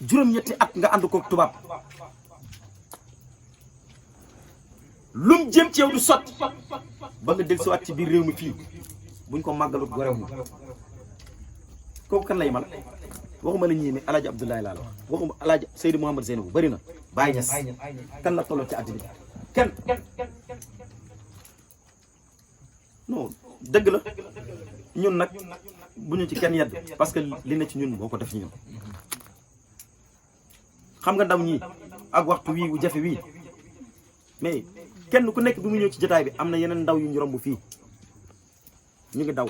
juróom-ñetti at nga ànd koog tubaab lum jëm ci yow du sotti ba nga dellusiwaat ci biir réew mi fii buñ ko màggalut gorew ñu kooku kan lay mal waxuma la ñii ne alaaji Abdoulaye laa la wax waxuma alaaji Seydou Mouhamed Zeynabou bëri na Baye Niass kan la tolloo ci àddina bi kenn non dëgg la ñun nag bu ñu ci kenn yedd parce que li na ci ñun boo ko def ñun xam nga ndam ñii ak waxtu wii wu jafe wii mais kenn ku nekk bi mu ñëw ci jotaay bi am na yeneen ndaw yu ñu romb fii ñu ngi daw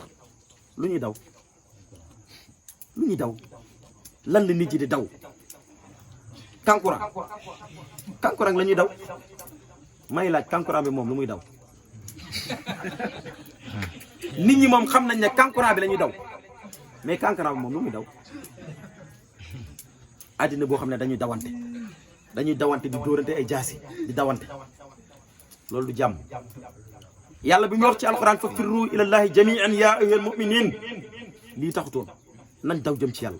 lu ñuy daw lu ñuy daw lan la nit ji di daw kankurang la ñuy daw may laaj kankurang bi moom lu muy daw nit ñi moom xam nañ ne kankurang bi la ñuy daw mais kankurang bi moom lu muy daw àddina boo xam ne dañuy dawante di dóorante ay jaasi di dawante loolu du jàmm yàlla bi ñu wax ci alquran fa firru ilallahi jami'an ya ayyuhal mu'minin lii taxutoon nañ daw jëm ci yàlla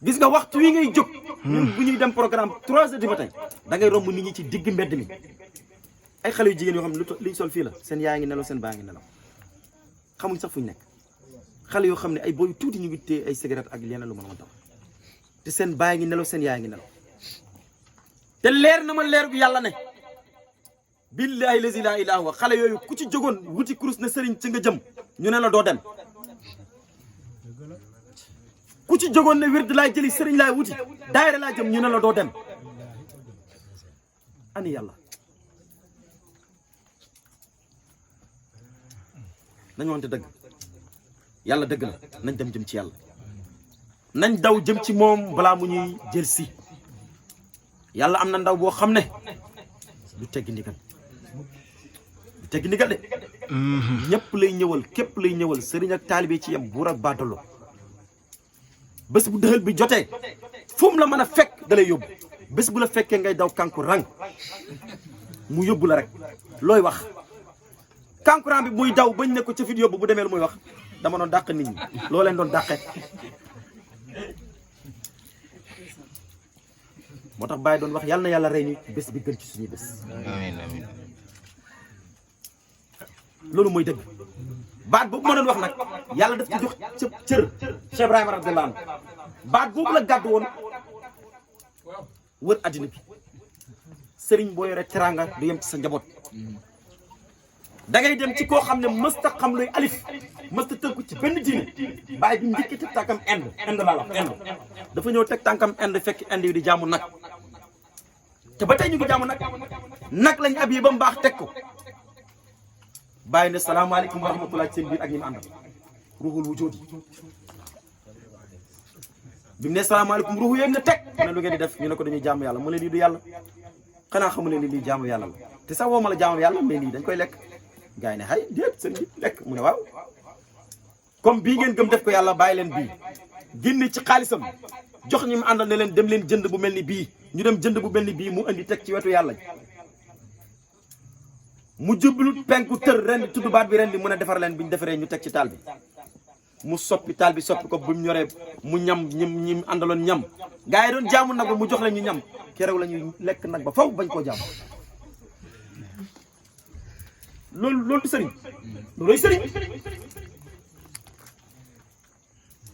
gis nga waxtu wi ngay jóg ñun bu ñuy dem programme 3 heures du matin da ngay romb nit ñi ci digg mbedd mi ay xale yu jigéen yoo xam ne liñ sol fii la seen yaa ngi nelaw seen baa ngi nelaw xamuñ sax fuñ nekk xale yoo xam ne ay booy tuuti ñu ngi téye ay cigarette ak leneen lu mën a tax te seen baa ngi nelaw seen yaa ngi nelaw te leer na ma leer gu yàlla ne billahi lazi la ilaha wa xale yooyu ku ci jógoon wuti kurus na sëriñ ci nga jëm ñu ne la doo dem ku ci jógoon ne wird laay jëli sëriñ laay wuti daayira laa jëm ñu ne la doo dem ani yàlla nañ wante dëgg yàlla dëgg la nañ dem jëm ci yàlla nañ daw jëm ci moom balaa mu ñuy jël si yàlla am na ndaw boo xam ne du teggi ndigal de ñëpp lay ñëwal képp lay ñëwal sëriñ ak taalibe ci yem buur ak baadolo bés bu dëxël bi jotee fu mu la mën a fekk da lay yóbbu bés bu la fekkee ngay daw kankurang mu yóbbu la rek looy wax kankurang bi muy daw bañ ne ko ca fit yóbbu bu demee lu muy wax dama doon dàq nit ñi loo leen doon dàqee moo tax Baye doon wax yàlla na yàlla rey ñu bés bi gën ci suñuy bés amiin amiin loolu mooy dëgg baat boobu ma doon wax nag yàlla daf ci jox cër Cheikh Ibrahima radiyallahu anhu baat boobu la gàddu woon wër addina bi sëriñ boo yore teraanga du yem ci sa njaboot da ngay dem ci koo xam ne mësta xam luy alif mësta tënku ci benn diine Baye bi njëkk teg tànkam Inde laa wax Inde dafa ñëw teg tànkam Inde fekk Inde yi di jaamu nag te ba tey ñu ngi jaamu nag lañ ab yi ba mu baax teg ko Baye ne salaamaaleykum wa rahmatulah ci seen biir ak ñi mu àndal ruuxul wujoodi bi mu ne salaamaaleykum ruuxu yéen ne teg ne lu ngeen di def ñu ne ko dañuy jaamu yàlla mu ne lii du yàlla xanaa xamu ne lii jaamu yàlla la te sax woo ma la jaamu yàlla mais lii dañ koy lekk gars yi ne xay déet seen bi lekk mu ne waaw comme bii ngeen gëm def ko yàlla bàyyi leen bii génne ci xaalisam jox ñi mu àndal ne leen dem leen jënd bu mel ni bii ñu dem jënd bu mel ni bii mu andi teg ci wetu yàlla mu jublu penku tër ren di tudd baat bi ren di mën a defar leen bi ñu defaree ñu teg ci taal bi mu soppi taal bi soppi ko bu mu ñoree mu ñam ñi àndaloon ñam gars yi doon jaamu nag ba mu jox leen ñu ñam keroog la ñuy lekk nag ba faw bañ koo jaamu loolu du sëriñ looloy sëriñ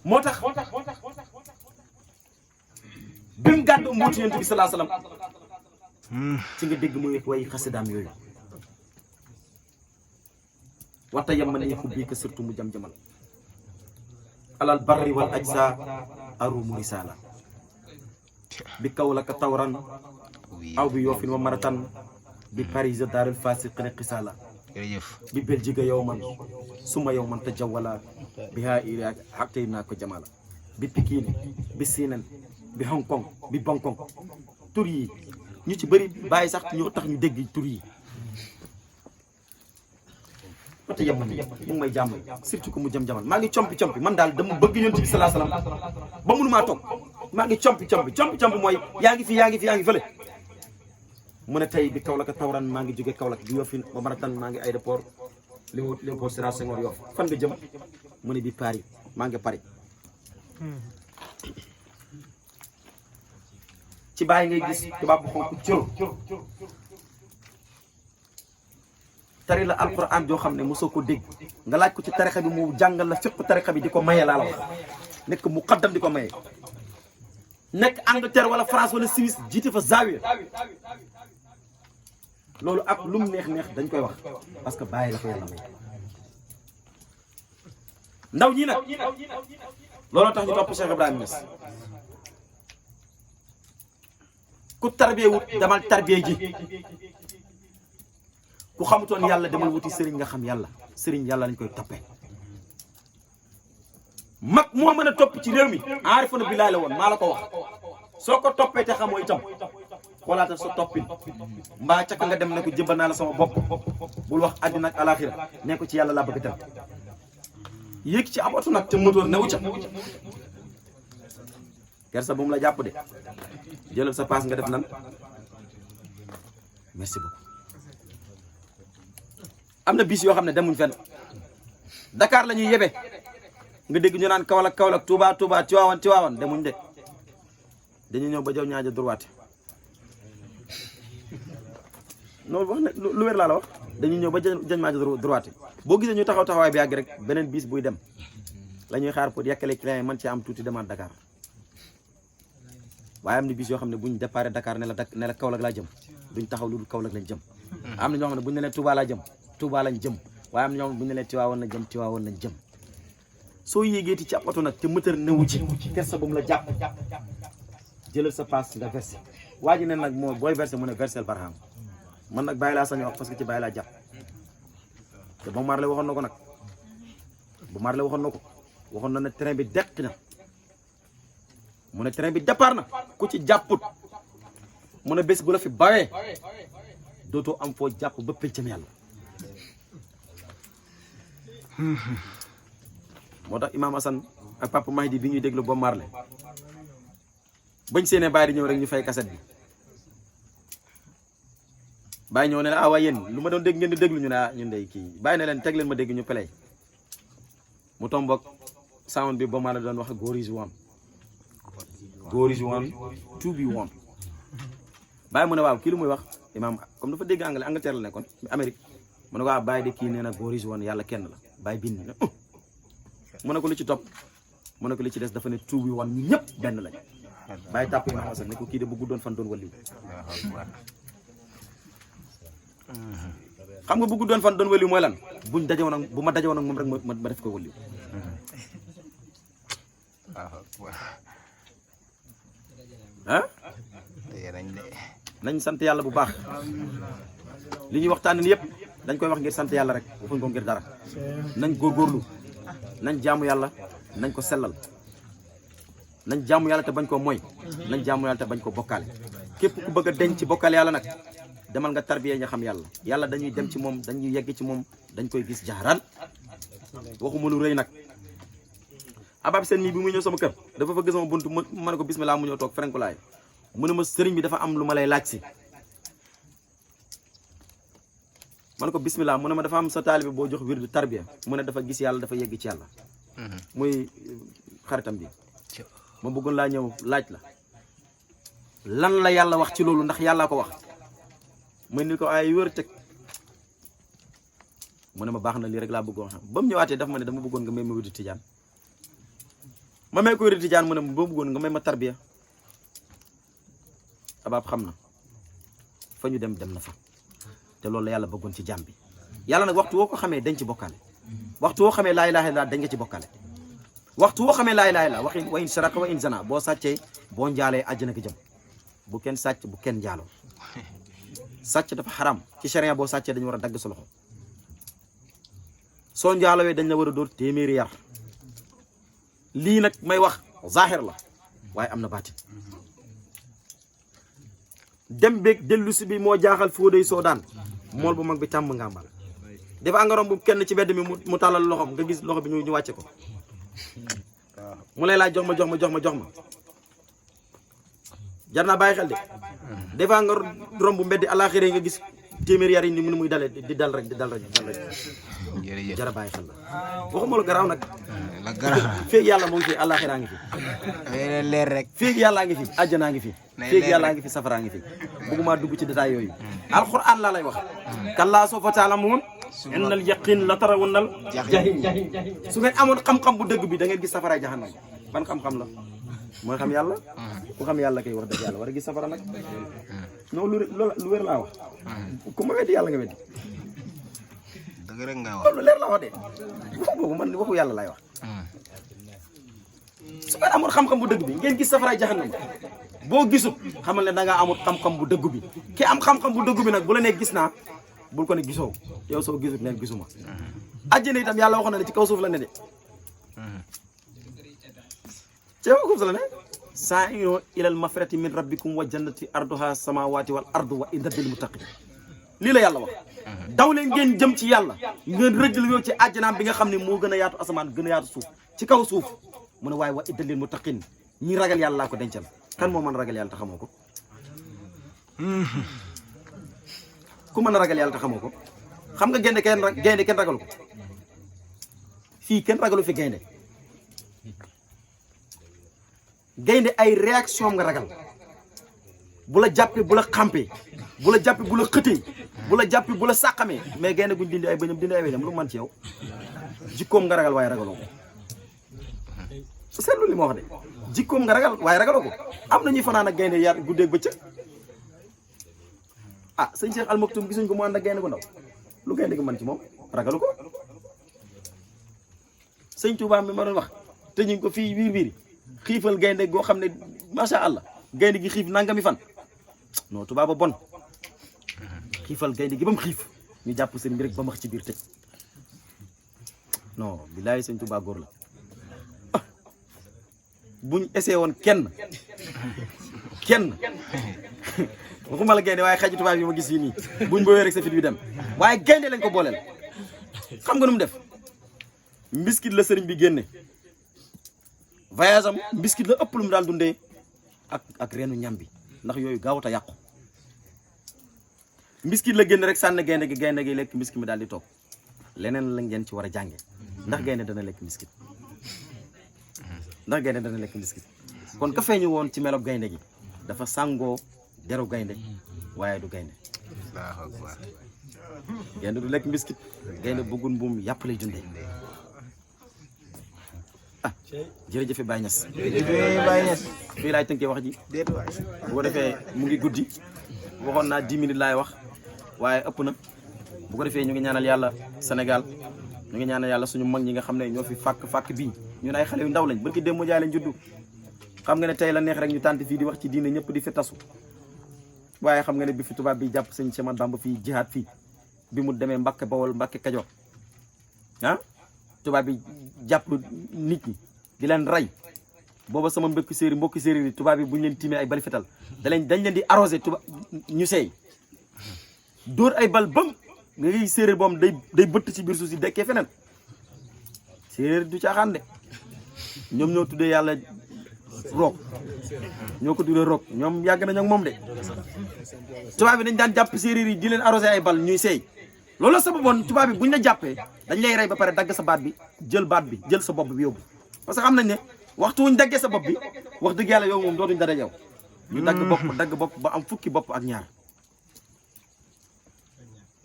moo tax bi mu gàddu mbooti yonent bi salaa salaam ci nga dégg muy way xasidaam yooyu waxta yam man yëpp bii que surtout mu jam-jamal alal barri wal ajsa arumu risala bi kaw la ka tawran aw bi yoofin wa maratan bi paris daarul fasiqine xisala bi belgique yow man suma yow man tajawala bi haa iraaj xaqtay naa ko jamala bi Pikine bi Siinen bi Hong Kong bi Bangkok tur yi ñu ci bëri bàyyi sax ñoo tax ñu dégg tur yi wata yem ni mu ngi may jàmmal surtout que mu jam-jamal maa ngi compi man daal dama bëgg yonent bi salaa salaam ba mënumaa toog maa ngi compi mooy yaa ngi fële mu ne tey bi Kaolack tawran maa ngi jóge Kaolack bi Yoffin ba Maratan maa ngi aéroport Léopold Sédar Senghor Yoff fan nga jëm mu ne bi Paris maa ngi Paris ci bàyyi ngay gis tubaab bu xonk cëru tari la alquran joo xam ne mosoo ko dégg nga laaj ko ci tarixa bi mu jàngal la fiqu tarixa bi di ko maye laa la wax nekk muqaddam di ko maye nekk Angleterre wala France wala Suisse jiite fa zaawiya loolu ak lu mu neex dañ koy wax parce que bàyyi la ko yàlla may ndaw ñi nag looloo tax ñu topp Cheikh Ibrahima Niass ku tarbiye wut demal tarbiye ji ku xamutoon yàlla demal wuti sëriñ nga xam yàlla sëriñ yàlla lañ koy toppee mag moo mën a topp ci réew mi aarifuna billaay la woon maa la ko wax soo ko toppee te xamoo itam xoolaatal sa toppin mbaa caka nga dem ne ko jëbbal naa la sama bopp bul wax àddina ak alaxira ne ko ci yàlla laa bëgg tam yéeg ci ab oto nag te motoor newu ca kersa bu mu la jàpp de jëlal sa paas nga def nan merci beaucoup am na bis yoo xam ne demuñ fenn Dakar la ñuy yebe nga dégg ñu naan Kaolack Kaolack Touba Touba Tiwaawan demuñ de dañuy ñëw ba jaw ñaaja droite noonu wax ne lu wér laa la wax dañuy ñëw ba jañ maaja droite boo gisee ñu taxawaay bi yàgg rek beneen bis buy dem la ñuy xaar pour yekkale client yi man ci am tuuti demaat Dakar waaye am na bis yoo xam ne buñ déparé Dakar ne la Kaolack laa jëm duñ taxaw lu dul Kaolack lañ jëm am na ñoo xam ne buñ ne leen Touba laa jëm Touba lañ jëm waaye am na ñoo xam ne buñ ne leen Tiwaawan lañ jëm Tiwaawan lañ jëm soo yéegeeti ci ab oto nag te moteur newu ci kersa ba mu la jàpp jëlal sa paas nga versé waa ji ne nag moo booy versé mu ne versel barham man nag bàyyi laa sañ wax parce que ci bàyyi laa jàpp te Bob Marley waxoon na ko nag Bob Marley waxoon na ne train bi dekk na mu ne train bi départ na ku ci jàpput mu ne bés bu la fi bawee dootoo am foo jàpp ba pencam yàlla moo tax Imam Hassan ak Papa Mahdi bi ñuy déglu Bob Marley bañ seenee bàyyi di ñëw rek ñu fay kaset bi bàyyi ñëw ne la waaye yéen lu ma doon dégg ngeen di déglu ñu ne ñun day kii bàyyi ne leen teg leen ma dégg ñu play mu tomboog sound bi Bob Marley doon wax God is one God is one to be one bàyyi mu ne waaw kii lu muy wax Imam comme dafa dégg anglais Angleterre la nekkoon Amérique mu ne ko waaw bàyyi de kii nee na God is one yàlla kenn la bàyyi bind na mu ne ko lu ci topp mu ne ko li ci des dafa ne to be one ñun ñëpp benn lañ bàyyi tàpp Imam Hassan ne ko kii de bu guddoon fan doon waliw xam nga bu guddoon fan doon waliw mooy lan buñ dajewoon ak bu ma dajewoon ak moom rek ma def ko waliw ah nañ sant yàlla bu baax li ñuy waxtaanee yëpp dañ koy wax ngir sant yàlla rek waxuñ ko ngir dara nañ góorgóorlu nañ jaamu yàlla nañ ko sellal nañ jaamu yàlla te bañ koo mooy nañ jaamu yàlla te bañ ko bokkaale képp ku bëgg a denc ci bokkaale yàlla nag demal nga tarbiye nga xam yàlla yàlla dañuy dem ci moom dañuy yegg ci moom dañ koy gis jaaraan waxuma lu rëy nag abab seen mii bi muy ñëw sama kër dafa fa gis sama buntu ma ne ko bismillah mu ñëw toog ferenkulaay mu ne ma sëriñ bi dafa am lu ma lay laaj si ma ne ko bismillah mu ne ma dafa am sa taalibe boo jox wirdu tarbiya mu ne dafa gis yàlla dafa yegg ci yàlla muy xaritam bi ma bëggoon laa ñëw laaj la lan la yàlla wax ci loolu ndax yàllaa ko wax may ni ko ay wër teg mu ne ma baax na lii rek laa bëggoon xam ba mu ñëwaatee daf ma ne dama bëggoon nga may ma wirdu tijaan ma may ko wirdu tijaan mu ne ma bëggoon nga may ma tarbiya abaab xam na fa ñu dem na fa te loolu la yàlla bëggoon ci jàmm bi yàlla nag waxtu woo ko xamee dañ ci bokkaale waxtu woo xamee laa ilaaha illallaah dañ nga ci bokkaale waxtu woo xamee laa ilaaha illallaah waxin wa in saraka wa in zana boo sàccee boo njaalee àjjana nga jëm bu kenn sàcc bu kenn njaaloo sàcc dafa xaram ci sharia boo sàccee dañu war a dagg sa loxo soo njaalowee dañ la war a dóor téeméeri yar lii nag may wax zahir la waaye am na baatin dem beeg dellu si bi moo jaaxal Fodé Sodaan mool bu mag bi tàmm ngàmbal dafa nga romb kenn ci bedd mi mu tàllal loxom nga gis loxo bi ñu wàcce ko mu lay laaj jox ma jar naa bàyyi xel de dafa nga romb mbeddi alaxira nga gis téeméer yar yi ni muy dalee di dal rek di dal rek di dal rek. jërëjëf jara bàyyi xel la waxuma lu garaaw nag. la garaaw feeg yàlla moo ngi fi àllaaxiraa ngi fi. leer rek. feeg yàllaa ngi fi àjjanaa ngi fi. feeg yàllaa ngi fi safaraa ngi fi. bëgguma dugg ci détail yooyu. alxuraan laa lay wax. kallaa sawfa ta'lamuun innal yaqiin la tarawunnal jahiim. su ngeen amoon xam-xam bu dëgg bi da ngeen gis safara jahannam ban xam-xam la mooy xam yàlla. ku xam yàlla kay wax dëgg yàlla war a gis safara nag. non lu wér laa wax. ku ma weddi yàlla nga weddi. dëgg rek nga wax loolu leer laa wax de waxu boobu man waxu yàlla laay wax. su ngeen amoon xam-xam bu dëgg bi ngeen gis safara jahannam boo gisut xamal ne da ngaa amul xam-xam bu dëgg bi ki am xam-xam bu dëgg bi nag bu la nee gis naa bul ko ne gisoo yow soo gisut neen gisuma. àjjana itam yàlla waxoon na ne ci kaw suuf la ne de. ci kaw suuf la ne. saa'iruu ilal magfirati min rabbikum wa jannati arduha samawati wal ardu wa inda lil muttaqin lii la yàlla wax. daw leen ngeen jëm ci yàlla ngeen rëjal yow ci àjjanaam bi nga xam ne moo gën a yaatu asamaan gën a yaatu suuf ci kaw suuf mu ne waaye wa inda lil muttaqin ñi ragal yàlla laa ko dencal kan moo mën ragal yàlla te xamoo ko. ku mën a ragal yàlla te xamoo ko xam nga gaynde kenn ragalu ko fii kenn ragalu fi gaynde gaynde ay réaction nga ragal bu la jàppee bu la xampee bu la jàppee bu la xëtee bu la jàppee bu la sàqamee mais gaynde guñ dindi ay bëñam dindi ay weñam lu mu mën ci yow jikkoom nga ragal waaye ragaloo ko seetlu li ma wax de jikkoom nga ragal waaye ragaloo ko am na ñuy fanaan ak gaynde yaat guddeeg bëccëg ah sëñ Cheikh Al Maktoum gisuñ ko mu ànd ak gaynde gu ndaw lu gaynde gi mën ci moom ragalu ko. sëñ Touba mi ma doon wax te ñu ko fii wiir xiifal gaynde goo xam ne macha allah gaynde gi xiif nangami fan non Touba ba bon xiifal gaynde gi ba mu xiif ñu jàpp sëriñ bi rek ba max ci biir tëj non billaay sëñ Touba góor la buñ essayé woon kenn waxuma la gaynde waaye xaji tubaab yi ma gis yi nii buñ boobee rek sa fit bi dem waaye gaynde lañ ko booleel xam nga nu mu def mbiskit la sëriñ bi génne voyage am mbiskit la ëpp lu mu daan dundee ak reenu ñam bi ndax yooyu gaawut a yàqu mbiskit la génne rek sànni gaynde gi lekk mbiskit mi daal di toog leneen la ngeen ci war a jànge ndax gaynde dana lekk mbiskit kon ka feeñu woon ci melob gaynde gi dafa sàngoo deru gaynde waaye du gaynde gaynde du lekk mbiskit gaynde bëggun buum yàpp lay dundee ah jërëjëfe Baye Niass fii laay tënkee wax ji bu ko defee mu ngi guddi waxoon naa 10 minutes laay wax waaye ëpp na bu ko defee ñu ngi ñaanal yàlla Sénégal ñu ngi ñaanal yàlla suñu mag ñi nga xam ne ñoo fi fàkk bii ñun ay xale yu ndaw lañ barki démb jaay lañ juddu xam nga ne tey la neex rek ñu tànt fii di wax ci diine ñëpp di fi tasu waaye xam nga ne bi fi tubaab bi jàpp sëñ Cheikh Bamba fii jihaat fii bi mu demee Mbàkke Bawol Mbàkke Kajoor ah tubaab bi jàpp nit ñi di leen rey booba sama mbokki séeréer yi tubaab bi bu ñu leen tiimee ay bali fetal dañ leen di arrosé tubaab ñu seey dóor ay bal bam nga ngi séeréer boom day bëtt ci biir suuf si dekkee feneen séeréer du caaxaan de ñoom ñoo tuddee yàlla roog ñoo ko tuddee roog ñoom yàgg nañu ak moom de tubaab bi dañ daan jàpp séeréer yi di leen arrosé ay bal ñuy seey loolu sababoon tubaab bi buñ la jàppee dañ lay rey ba pare dagg sa baat bi jël sa bopp bi yóbbu parce que xam nañ ne waxtu wuñ daggee sa bopp bi wax dëgg yàlla yow moom dootuñ dara yow ñu dagg bopp ba am fukki bopp ak ñaar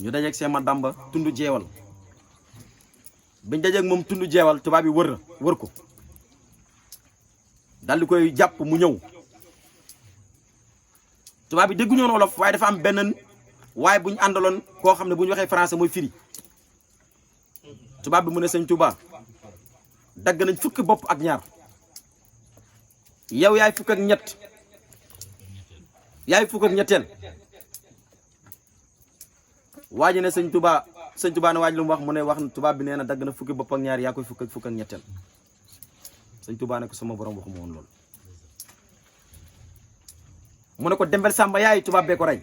ñu dajeeg Cheikh Ahmadou Bamba tund jeewal biñ dajeeg moom tund jeewal tubaab bi wër ko dal di koy jàpp mu ñëw tubaab bi dégguñu woon wolof waaye dafa am benn waaye bu ñu àndaloon koo xam ne bu ñu waxee français mooy firi tubaab bi mu ne sëñ Touba dagg nañ fukki bopp ak ñaar yow yaay fukk ak ñetteel waa ji ne sëñ Touba ne waaj lu mu wax mu ne wax na tubaab bi nee na dagg na fukki bopp ak ñaar yaa koy fukk ak ñetteel sëñ Touba ne ko sama borom waxuma woon loolu mu ne ko Dembel Samba yaay tubaab bee ko rey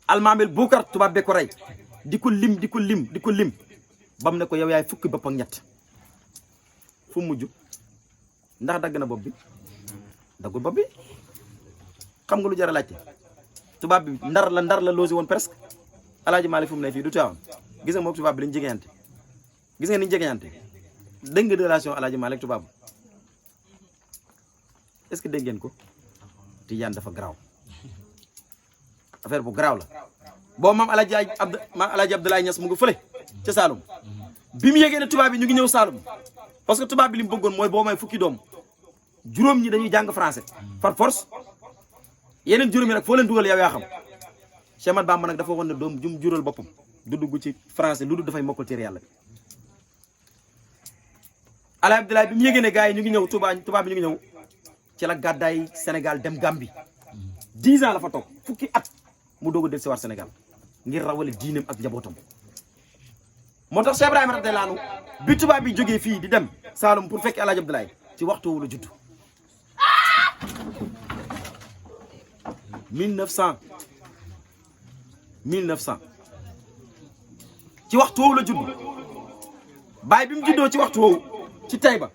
almaamel Buukar tubaab bee ko rey di ko lim bam ne ko yow yaay fukki bopp ak ñett fu mujj ndax dagg na bopp bi daggul bopp bi xam nga lu jar a laajte tubaab bi ndar la logé woon presque Alaaji Malick fu mu ne fii du Tiwaawan gis nga moom tubaab bi lañu jegeñante gis nga ni ñu jegeñante dégg nga relation Alaaji Malick tubaab est-ce que dégg ngeen ko Tijaan dafa garaaw affaire bu garaaw la boo maam Alaaji Abdoulaye Niass mu ngi fële ca Saloum bi mu yégee ne tubaab bi ñu ngi ñëw Saloum parce que tubaab bi li mu bëggoon mooy boo may fukki doom juróom ñi dañuy jàng français par force yeneen juróom yi nag foo leen dugal yow yaa xam Cheikh Ahmadou Bamba nag dafa waxoon ne doom jum jural boppam du dugg ci français lu dul dafay mokkal téere yàlla bi Alaaji Abdoulaye bi mu yégee ne gars yi ñu ngi ñëw tubaab bi ñu ngi ñëw ci la gàddaay Sénégal dem Gambie 10 ans la fa toog fukki at mu doog a del si war Sénégal ngir rawale diineem ak njabootam moo tax Cheikh Ibrahima radiyallahu anhu bi tubaab bi jógee fii di dem Saloum pour fekki Alaaji Abdoulaye ci waxtu wu la judd 1900 ci waxtu woowu la judd baay bi mu juddoo ci waxtu woowu ci Taïba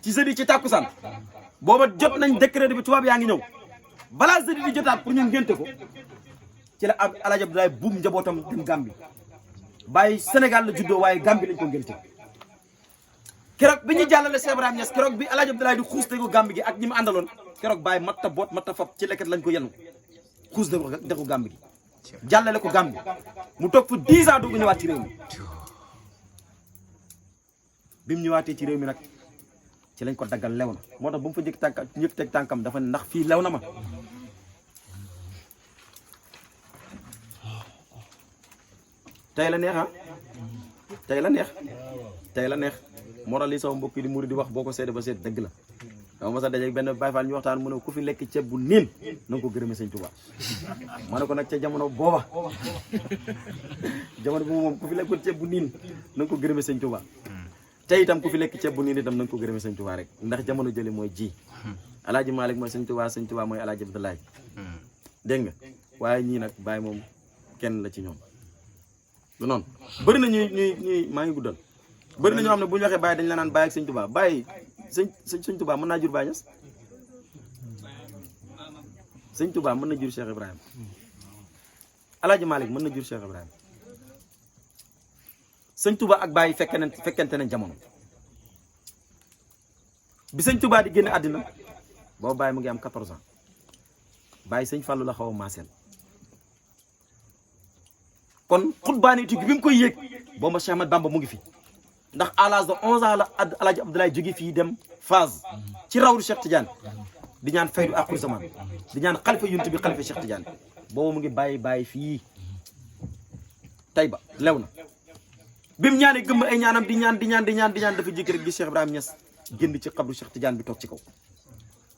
ci jeudi ci tàkkusaan booba jot nañ décret bi tubaab yaa ngi ñëw balaa jeudi di jotaat pour ñu ngénte ko ci la Alaaji Abdoulaye buum njabootam dem Gambie baay Sénégal la juddoo waaye Gambie lañ ko ngénte keroog bi ñu jàllale Cheikh Ibrahima Niass keroog bi Alaaji Abdoulaye di xuus ko Gambie gi ak ñi mu àndaloon keroog baay matta boot matta fab ci leket lañ ko yenu xuus de ko Gambie gi jàllale ko Gambie mu toog fa 10 ans doog a ñëwaat ci réew mi bi mu ñëwaatee ci réew mi nag ci lañ ko daggal lew na moo tax ba mu fa njëkk teg tànkam dafa ne ndax fii lew na ma tey la neex ah tey la neex moo tax lii sama mbokk yi di muri di wax boo ko seede ba seet dëgg la dama ma sa dajeeg benn Baay Faal ñu waxtaan mu ne ku fi lekk ceeb bu niin na nga ko gërëme Sëñ Tuubaa ma ne ko nag ca jamono booba moom ku fi lekkul ceeb bu niin na nga ko gërëme Sëñ Tuubaa te itam ku fi lekk ceeb bu niin itam na nga ko gërëme Sëñ Tuubaa rek ndax jamono jële mooy ji Alaaji Malick mooy Sëñ Tuubaa mooy Alaaji Abdoulaye dégg nga waaye ñii nag Baay moom kenn la ci ñoom lu noonu bëri na ñuy maa ngi guddal bëri na ñoo xam ne bu ñu waxee Baay dañ la naan Baay ak Sëñ Tuubaa Baay Sëñ Tuubaa mën naa jur Baay Ñas Sëñ Tuubaa mën na jur Cheikh Ibrahima Alaaji Malick mën na jur Cheikh Ibrahima Sëñ Tuubaa ak Baay fekkente nañ jamono bi Sëñ Tuubaa di génn àddina boobu Baay mu ngi am 14 ans Baay Sëñ Fallu la xaw a maaseel kon xutbaanitu gi bi mu koy yéeg boobu ma Cheikh Ahmadou Bamba mu ngi fi ndax à l'âge de 11 ans la Alaaji Abdoulaye jóge fii dem Fas ci rawdu Cheikh Tidiane di ñaan faydu àqul zaman di ñaan xalifa yunt bi xalifa Cheikh Tidiane boobu mu ngi bàyyi fii Taïba lew na bi mu ñaanee gëmm ay ñaanam di ñaan dafa jékki rek gis Cheikh Ibrahima Niass génn ci xabru Cheikh Tidiane bi toog ci kaw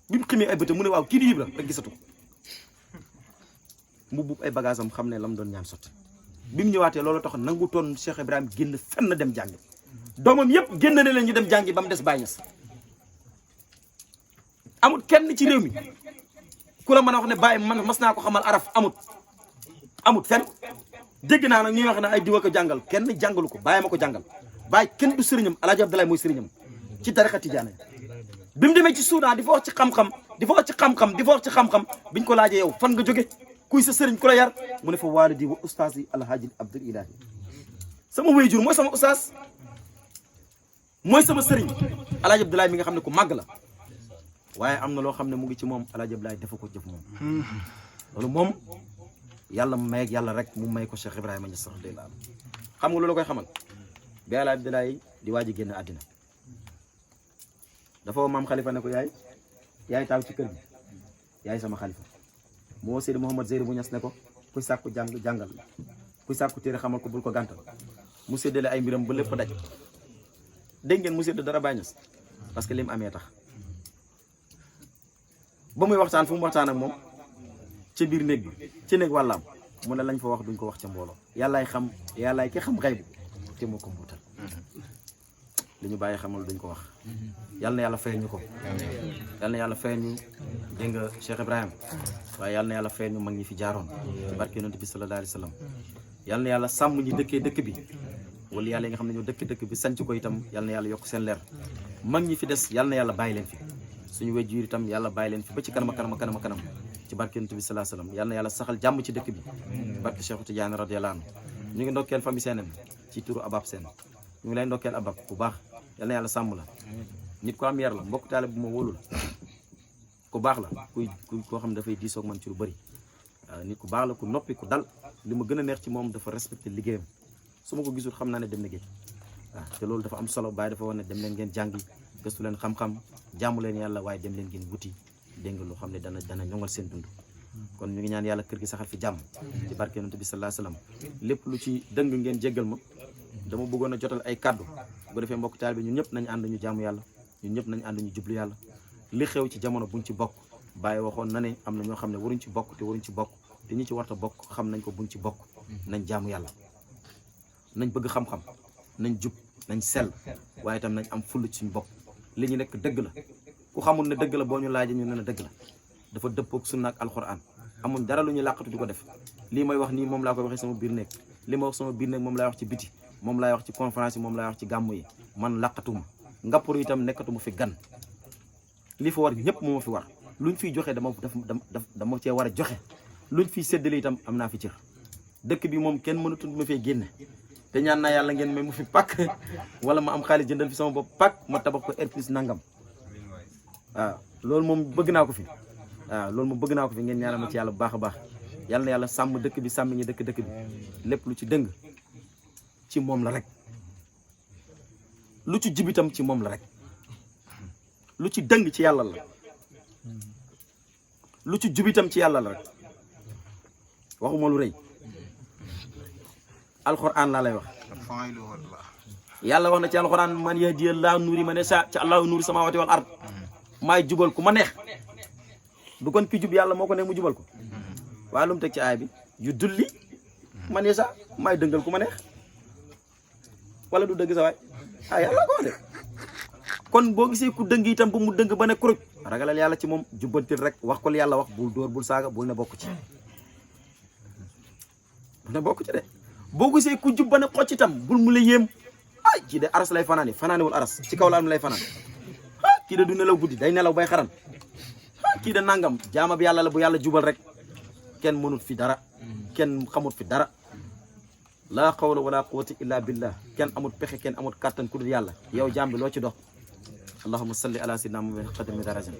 bi mu ximee ay bëtam mu ne waaw kii di Ibra rek gisatu ko mu buub ay bagage am xam ne la mu doon ñaan sotti bi mu ñëwaatee loolu tax nangu toon Cheikh Ibrahima génn fenn dem jàngi doomam yëpp génn na leen ñu dem jàngi ba mu des Baay Ñas amut kenn ci réew mi ku la mën a wax ne Baay man mas naa ko xamal araf amut fenn dégg naa nag ñuy wax ne ay diwa ko jàngal kenn jàngalu ko Baay ma ko jàngal Baay kenn du sëriñam Alaaji Abdoulaye mooy sëriñam ci tarixa Tijaane bi mu demee ci Soudan di fa wax ci xam-xam biñ ko laajee yow fan nga jóge kuy sa sëriñ ku la yar mu ne fa waalidi wa ustaas yi alhaaji Abdul Ilaahi sama waajur mooy sama ustaas mooy sama sëriñ Alaaji Abdoulaye mi nga xam ne ku màgg la waaye am na loo xam ne mu ngi ci moom Alaaji Abdoulaye dafa ko jëf moom loolu moom yàlla may ak yàlla rek mu may ko Cheikh Ibrahima Niass radiyallahu anhu xam nga loolu koy xamal bi Alaaji Abdoulaye di waaj a génn àddina dafa woo maam xalifa ne ko yaay taaw ci kër gi yaay sama xalifa moo Seydi Mouhamed Zeyri bu Niass ne ko kuy sàkku jàngal kuy sàkku téere xamal ko bul ko gàntal mu séddale ay mbiram ba lépp daj dégg ngeen mu sédd dara Baay Ñas parce que lim amee tax ba muy waxtaan fu mu waxtaan ak moom ca biir néeg bi ci néeg wàllaam mu ne lañ fa wax duñ ko wax ca mbooloo yàllaay ki xam xaybu te moo ko mbuutal li ñu bàyyi xamal duñ ko wax yal na yàlla fayal ñu ko yal na yàlla fayal ñu dégg nga Cheikh Ibrahima waaye yal na yàlla fayal ñu mag ñi fi jaaroon ci barke yonent bi sallallahu alayhi wa sallam yal na yàlla sàmm ñi dëkkee dëkk bi wala yàlla yi nga xam ne ñoo dëkk bi sanc ko itam yal na yàlla yokk seen leer mag ñi fi des yal na yàlla bàyyi leen fi suñu wejjur itam yàlla bàyyi leen fi ba ci kanam ci barke Yonent bi sallallahu alayhi wasallam yal na yàlla saxal jàmm ci dëkk bi barke Cheikh Tidiane radiyallahu anhu ñu ngi ndokkeel famille Sène ci turu Abab Sène ñu ngi lay ndokkeel Abab bu baax yal na yàlla sàmm la nit ko am yar la mbokk taale bu ma wóolul ku baax la kuy koo xam ne dafay diisoog man ci lu bëri waaw nit ku baax la ku noppi ku dal li ma gën a neex ci moom dafa respecté liggéeyam su ma ko gisul xam naa ne dem na géej waaw te loolu dafa am solo Baye dafa wax ne dem leen ngeen jàngi gëstu leen xam-xam jaamu leen yàlla waaye dem leen ngeen wuti dégg nga loo xam ne dana ñoŋal seen dund kon ñu ngi ñaan yàlla kër gi saxal fi jàmm ci barke Yonent bi sallallahu alayhi wasallam lépp lu ci dëng ngeen jéggal ma dama bëggoon a jotal ay kaddu bu defee mbokk taal bi ñun ñëpp nañ ànd ñu jaamu yàlla ñun ñëpp nañ ànd ñu jublu yàlla li xew ci jamono buñ ci bokk Baye waxoon na ne am na ñoo xam ne waruñ ci bokk te waruñ ci bokk te ñi ci warta bokk xam nañ ko buñ ci bokk nañ jaamu yàlla nañ bëgg xam-xam nañ jub nañ sell waaye itam nañ am full ci suñu bopp li ñu nekk dëgg la ku xamul ne dëgg la boo ñu laajee ñu ne la dëgg la dafa dëppook sunna ak alxuraan amuñ dara lu ñuy làqatu di ko def lii may wax nii moom laa koy waxee sama biir nekk li ma wax sama biir nekk moom laay wax ci biti moom laay wax ci conférence yi moom laay wax ci gàmmu yi man làqatuma ngapparu itam nekkatuma fi gan li fa war ñëpp moo ma fi war luñ fiy joxe dama cee war a joxe luñ fiy séddale itam am naa fi cër dëkk bi moom kenn mënatul ma fee génne te ñaan naa yàlla ngeen may mu fi pak wala ma am xaalis jëndal fi sama bopp pak ma tabax ko air plus nangam waaw loolu moom bëgg naa ko fi waaw loolu moom bëgg naa ko fi ngeen ñaanal ma ci yàlla bu baax a baax yàlla na yàlla sàmm dëkk bi sàmm ñi dëkk bi lépp lu ci dëng ci moom la rek lu ci jibitam ci moom la rek lu ci dëng ci yàlla la lu ci jubitam ci yàlla la rek waxuma lu rëy alxuraan laa lay wax yàlla wax na ci alxuraan man yahdiyallahu nuuri man yashaa ci allahu nuuri samaawaati wal ard maay jubal ku ma neex du kon ki jub yàlla moo ko ne mu jubal ko waaye lu mu teg ci aay bi yu dulli man yashaa maay dëngal ku ma neex wala du dëgg sa waay yàlla ko de kon boo gisee ku dëng itam bu mu dëng ba ne kuruj ragalal yàlla ci moom jubbantil rek wax ko li yàlla wax bul dóor bul saaga bul ne bokk ci bul ne bokk ci de boo gisee ku jub ba ne xocc itam bul mu la yéem ay kii de aras lay fanaani fanaaniwul aras ci kaw la am lay fanaan kii de du nelaw guddi day nelaw bay xaran kii de nangam jaama bi yàlla la bu yàlla jubal rek kenn mënut fi dara kenn xamut fi dara laa xawla wala quwwata illa billah kenn amut pexe kenn amut kàttan ku dul yàlla yow jaam bi loo ci dox allahumma salli ala sayyidina muhammad xatimi daraja